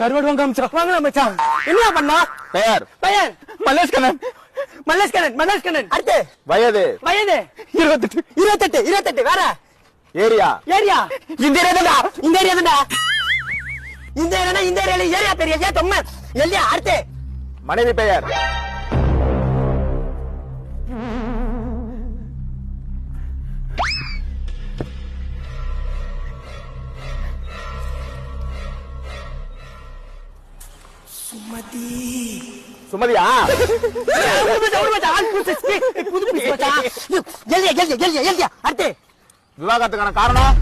கருவாடு வாங்க மச்சான். என்ன பண்ணா? பெயர் பெயர் மல்லேஷ்கண்ணன். மல்லேஷ்கண்ணன். அடுத்து வயது 28. வேற ஏரியா இந்த ஏரியா தான்டா. இந்த ஏரியால ஏரியா பெரிய ஏரியா தொம்ம எல்லையா. அடுத்து மனைவி பெயர் சுமதியா? அடுத்து விவாகரத்துக்கான காரணம்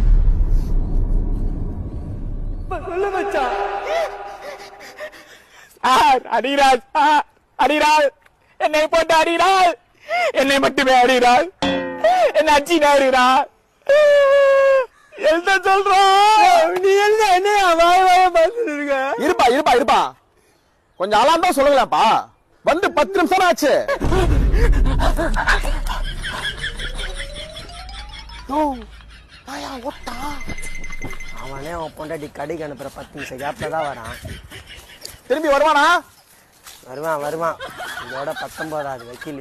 அடிராஜ். அடிராஜ் என்னை போட்டு அடிராஜ். என்னை மட்டுமே அடிராஜ். என்ன அச்சினா அடிராஜ். எழுத சொல்றோம். நீ என்ன இருப்பா கொஞ்சம் அலாந்தா சொல்லுங்களாப்பா. வந்து 10 நிமிஷம் ஆச்சு. அவனே அவன் பொண்டாட்டி கடைக்கு அனுப்புற 10 நிமிஷம் கேப்ல தான் வரான். திரும்பி வருவானா? வருவான். இதோட 19வது வக்கீல்.